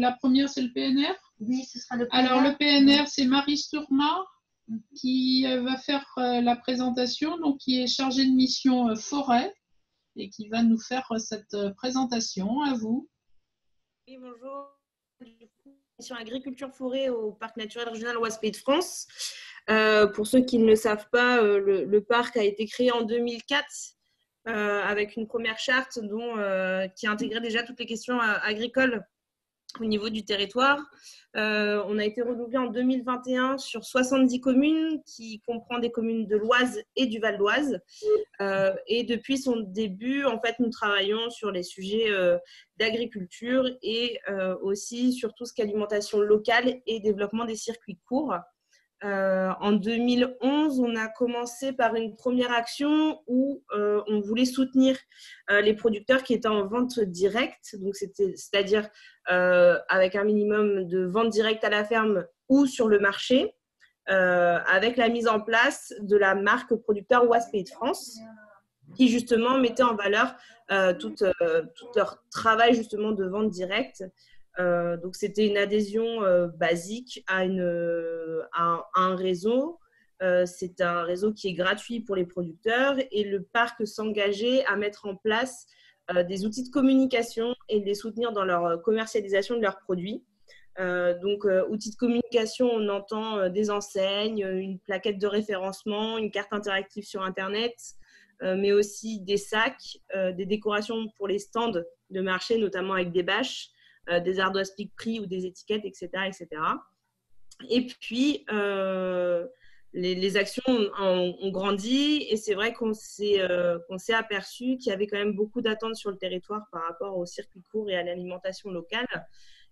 la première, c'est le PNR? Oui, ce sera le PNR. Alors, le PNR, c'est Marie Sturma qui va faire la présentation, donc qui est chargée de mission forêt et qui va nous faire cette présentation. À vous. Oui, bonjour. Mission agriculture forêt au parc naturel régional Ouest Pays de France. Pour ceux qui ne le savent pas, le parc a été créé en 2004 avec une première charte qui intégrait déjà toutes les questions agricoles au niveau du territoire. On a été renouvelé en 2021 sur 70 communes, qui comprend des communes de l'Oise et du Val d'Oise. Et depuis son début, en fait, nous travaillons sur les sujets d'agriculture et aussi sur tout ce qui est alimentation locale et développement des circuits courts. En 2011, on a commencé par une première action où on voulait soutenir les producteurs qui étaient en vente directe, donc c'est-à-dire avec un minimum de vente directe à la ferme ou sur le marché, avec la mise en place de la marque producteur Ouest Pays de France, qui justement mettait en valeur tout leur travail justement de vente directe. Donc, c'était une adhésion basique à un réseau. C'est un réseau qui est gratuit pour les producteurs et le parc s'engageait à mettre en place des outils de communication et de les soutenir dans leur commercialisation de leurs produits. Donc, outils de communication, on entend des enseignes, une plaquette de référencement, une carte interactive sur Internet, mais aussi des sacs, des décorations pour les stands de marché, notamment avec des bâches, des ardoises pic-prix ou des étiquettes, etc., etc. Et puis, les actions ont grandi et c'est vrai qu'on s'est aperçu qu'il y avait quand même beaucoup d'attentes sur le territoire par rapport aux circuits courts et à l'alimentation locale.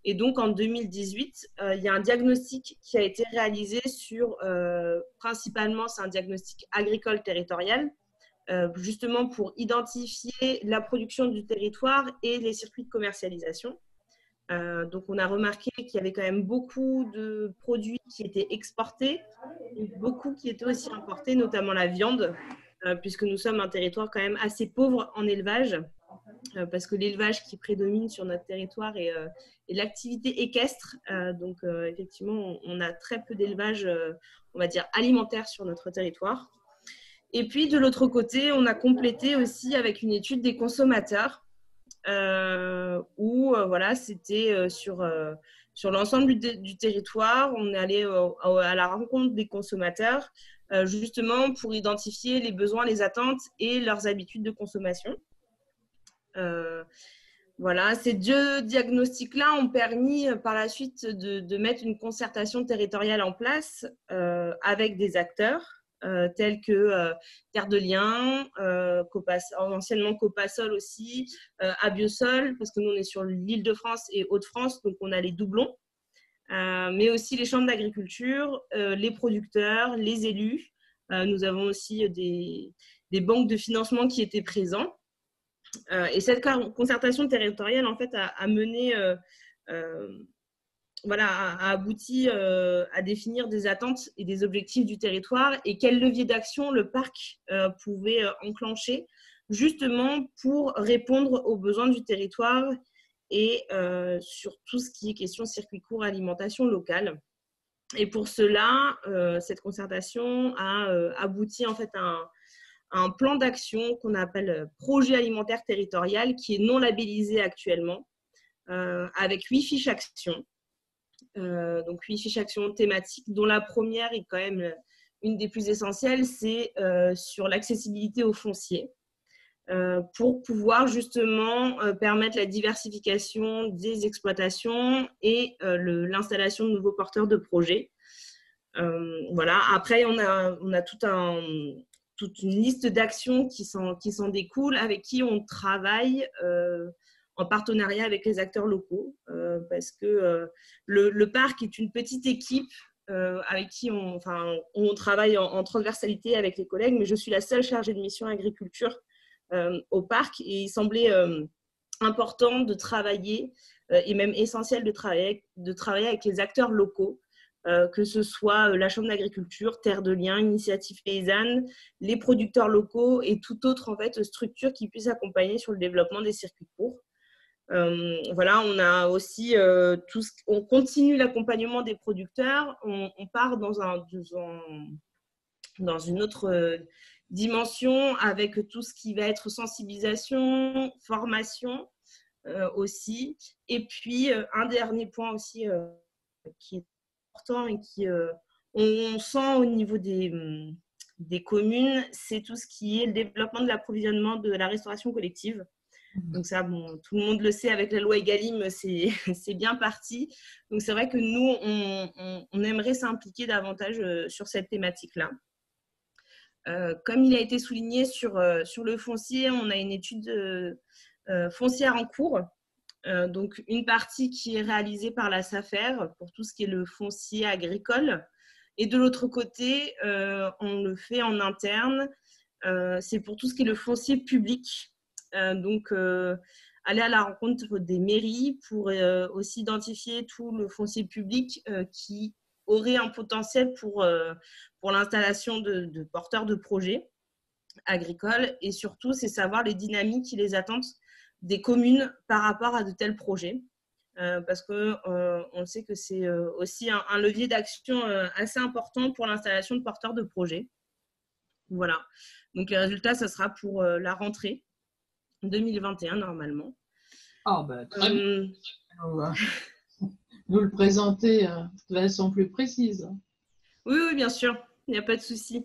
Et donc, en 2018, il y a un diagnostic qui a été réalisé sur, principalement, c'est un diagnostic agricole territorial, justement pour identifier la production du territoire et les circuits de commercialisation. Donc, on a remarqué qu'il y avait quand même beaucoup de produits qui étaient exportés, et beaucoup qui étaient aussi importés, notamment la viande, puisque nous sommes un territoire quand même assez pauvre en élevage, parce que l'élevage qui prédomine sur notre territoire est l'activité équestre. Donc, effectivement, on a très peu d'élevage, on va dire, alimentaire sur notre territoire. Et puis, de l'autre côté, on a complété aussi avec une étude des consommateurs, où voilà, c'était sur l'ensemble du territoire. On est allé à la rencontre des consommateurs, justement pour identifier les besoins, les attentes et leurs habitudes de consommation. Voilà, ces deux diagnostics-là ont permis par la suite de mettre une concertation territoriale en place avec des acteurs tels que Terre de Liens, anciennement Copasol aussi, Abiosol, parce que nous on est sur l'Île-de-France et Hauts-de-France, donc on a les doublons, mais aussi les chambres d'agriculture, les producteurs, les élus. Nous avons aussi des banques de financement qui étaient présents. Et cette concertation territoriale, en fait, a mené, voilà, a abouti à définir des attentes et des objectifs du territoire et quel levier d'action le parc pouvait enclencher, justement pour répondre aux besoins du territoire et sur tout ce qui est question circuit court, alimentation locale. Et pour cela, cette concertation a abouti en fait à un plan d'action qu'on appelle projet alimentaire territorial, qui est non labellisé actuellement, avec 8 fiches actions. Donc 8 fiches actions thématiques, dont la première est quand même une des plus essentielles, c'est sur l'accessibilité au foncier, pour pouvoir justement permettre la diversification des exploitations et l'installation de nouveaux porteurs de projets. Voilà. Après, on a toute une liste d'actions qui s'en découlent, avec qui on travaille en partenariat avec les acteurs locaux, parce que le parc est une petite équipe avec qui on travaille en transversalité avec les collègues, mais je suis la seule chargée de mission agriculture au parc, et il semblait important de travailler, et même essentiel de travailler avec les acteurs locaux, que ce soit la Chambre d'agriculture, Terre de Liens, Initiative Paysanne, les producteurs locaux et toute autre en fait, structure qui puisse accompagner sur le développement des circuits courts. Voilà, on a aussi on continue l'accompagnement des producteurs. On part dans une autre dimension avec tout ce qui va être sensibilisation, formation aussi. Et puis, un dernier point aussi qui est important et qui on sent au niveau des communes, c'est tout ce qui est le développement de l'approvisionnement de la restauration collective. Donc ça, bon, tout le monde le sait, avec la loi Egalim, c'est bien parti. Donc c'est vrai que nous, on aimerait s'impliquer davantage sur cette thématique-là. Comme il a été souligné sur le foncier, on a une étude foncière en cours. Donc une partie qui est réalisée par la SAFER pour tout ce qui est le foncier agricole. Et de l'autre côté, on le fait en interne. C'est pour tout ce qui est le foncier public. Donc, aller à la rencontre des mairies pour aussi identifier tout le foncier public qui aurait un potentiel pour l'installation de porteurs de projets agricoles. Et surtout, c'est savoir les dynamiques et les attentes des communes par rapport à de tels projets. Parce qu'on sait que c'est aussi un levier d'action assez important pour l'installation de porteurs de projets. Voilà. Donc, les résultats, ça sera pour la rentrée 2021, normalement. Ah, ben, très bien. Nous le présenter de façon plus précise. Oui, bien sûr. Il n'y a pas de souci.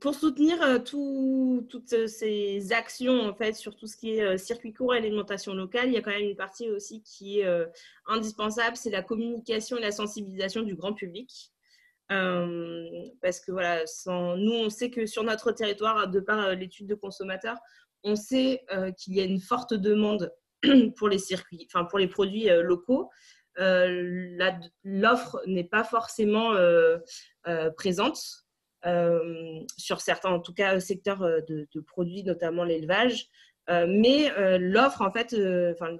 Pour soutenir toutes ces actions en fait, sur tout ce qui est circuit court et alimentation locale, il y a quand même une partie aussi qui est indispensable, c'est la communication et la sensibilisation du grand public. Parce que voilà, nous, on sait que sur notre territoire, de par l'étude de consommateurs, on sait qu'il y a une forte demande pour les circuits, enfin pour les produits locaux. L'offre n'est pas forcément présente sur certains, en tout cas, secteurs de produits, notamment l'élevage. Mais l'offre, en fait,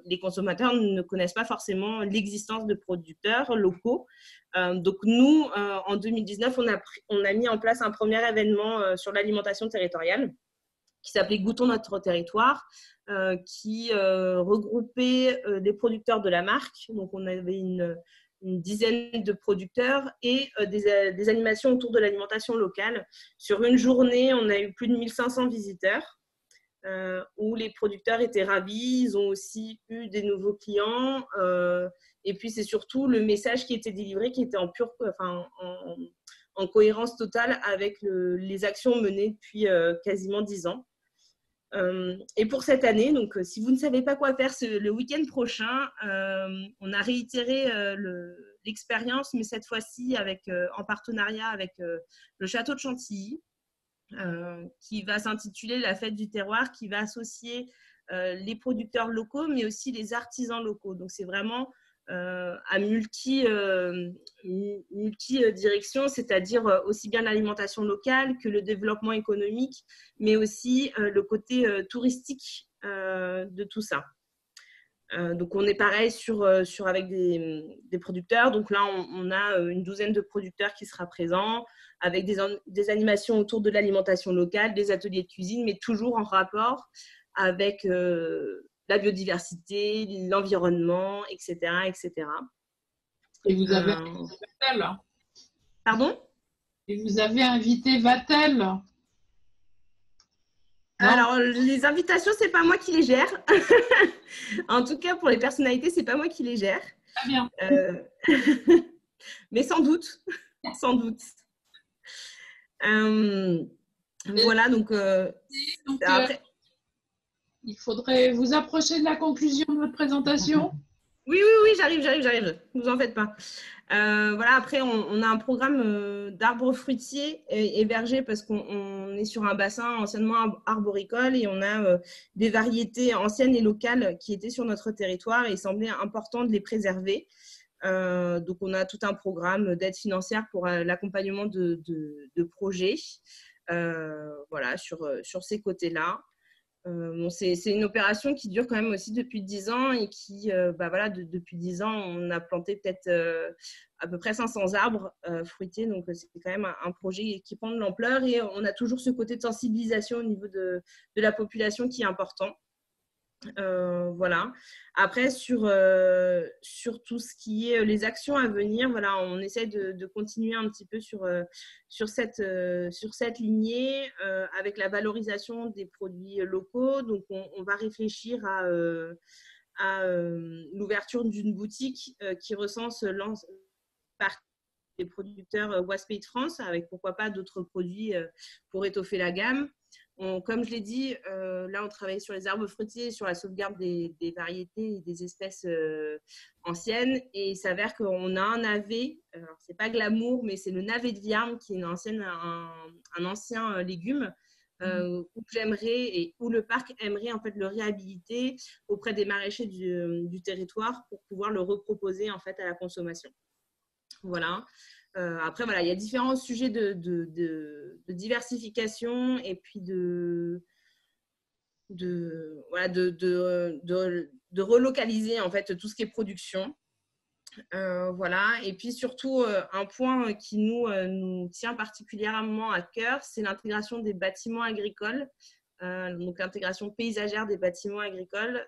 les consommateurs ne connaissent pas forcément l'existence de producteurs locaux. Donc, nous, en 2019, on a mis en place un premier événement sur l'alimentation territoriale qui s'appelait Goûtons notre territoire, qui regroupait les producteurs de la marque. Donc, on avait une dizaine de producteurs et des animations autour de l'alimentation locale. Sur une journée, on a eu plus de 1500 visiteurs où les producteurs étaient ravis. Ils ont aussi eu des nouveaux clients. Et puis, c'est surtout le message qui était délivré qui était en cohérence totale avec les actions menées depuis quasiment 10 ans. Et pour cette année, donc, si vous ne savez pas quoi faire le week-end prochain, on a réitéré l'expérience, mais cette fois-ci en partenariat avec le château de Chantilly, qui va s'intituler La fête du terroir, qui va associer les producteurs locaux, mais aussi les artisans locaux. Donc, c'est vraiment à multi-direction, c'est-à-dire aussi bien l'alimentation locale que le développement économique, mais aussi le côté touristique de tout ça. Donc, on est pareil avec des producteurs. Donc là, on a une douzaine de producteurs qui sera présents avec des animations autour de l'alimentation locale, des ateliers de cuisine, mais toujours en rapport avec la biodiversité, l'environnement, etc., etc. Et vous avez invité Vatel. Pardon ? Et vous avez invité Vatel. Alors, les invitations, c'est pas moi qui les gère. En tout cas, pour les personnalités, c'est pas moi qui les gère. Très bien. Mais sans doute. Sans doute. Voilà, donc après... Il faudrait vous approcher de la conclusion de votre présentation. Oui, j'arrive. Ne vous en faites pas. Voilà, après, on a un programme d'arbres fruitiers et vergers parce qu'on est sur un bassin anciennement arboricole et on a des variétés anciennes et locales qui étaient sur notre territoire et il semblait important de les préserver. Donc, on a tout un programme d'aide financière pour l'accompagnement de projets voilà, sur ces côtés-là. C'est une opération qui dure quand même aussi depuis 10 ans et qui, voilà, depuis 10 ans, on a planté peut-être à peu près 500 arbres fruitiers. Donc, c'est quand même un projet qui prend de l'ampleur et on a toujours ce côté de sensibilisation au niveau de la population qui est important. Voilà. Après, sur tout ce qui est les actions à venir, voilà, on essaie de continuer un petit peu sur cette lignée avec la valorisation des produits locaux. Donc, on va réfléchir à l'ouverture d'une boutique qui recense par des producteurs Waspay de France, avec pourquoi pas d'autres produits pour étoffer la gamme. Comme je l'ai dit, là, on travaille sur les arbres fruitiers, sur la sauvegarde des variétés et des espèces anciennes. Et il s'avère qu'on a un navet, alors c'est pas glamour, mais c'est le navet de viarme, qui est un ancien légume où j'aimerais et où le parc aimerait en fait le réhabiliter auprès des maraîchers du territoire pour pouvoir le reproposer en fait à la consommation. Voilà. Après, voilà, il y a différents sujets de diversification et puis voilà, de relocaliser en fait tout ce qui est production. Voilà. Et puis surtout, un point qui nous tient particulièrement à cœur, c'est l'intégration des bâtiments agricoles. Donc l'intégration paysagère des bâtiments agricoles,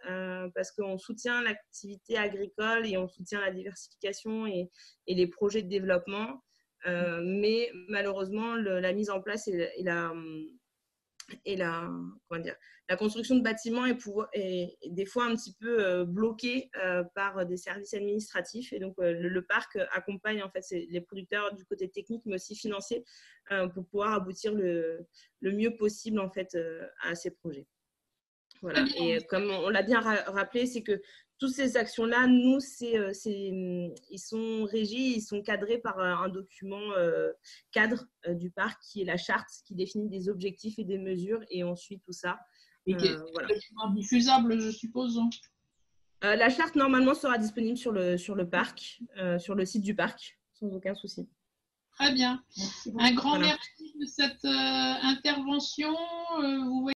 parce qu'on soutient l'activité agricole et on soutient la diversification et les projets de développement. Mais malheureusement, la mise en place et la construction de bâtiments est des fois un petit peu bloquée par des services administratifs. Et donc, le parc accompagne en fait les producteurs du côté technique, mais aussi financier, pour pouvoir aboutir le mieux possible en fait à ces projets. Voilà. Et comme on l'a bien rappelé, c'est que toutes ces actions-là, nous, ils sont régis, ils sont cadrés par un document cadre du parc qui est la charte, qui définit des objectifs et des mesures, et on suit tout ça. Et qui est voilà. Diffusable, je suppose. La charte, normalement, sera disponible sur le parc, sur le site du parc, sans aucun souci. Très bien. Un grand merci de cette intervention. Vous voyez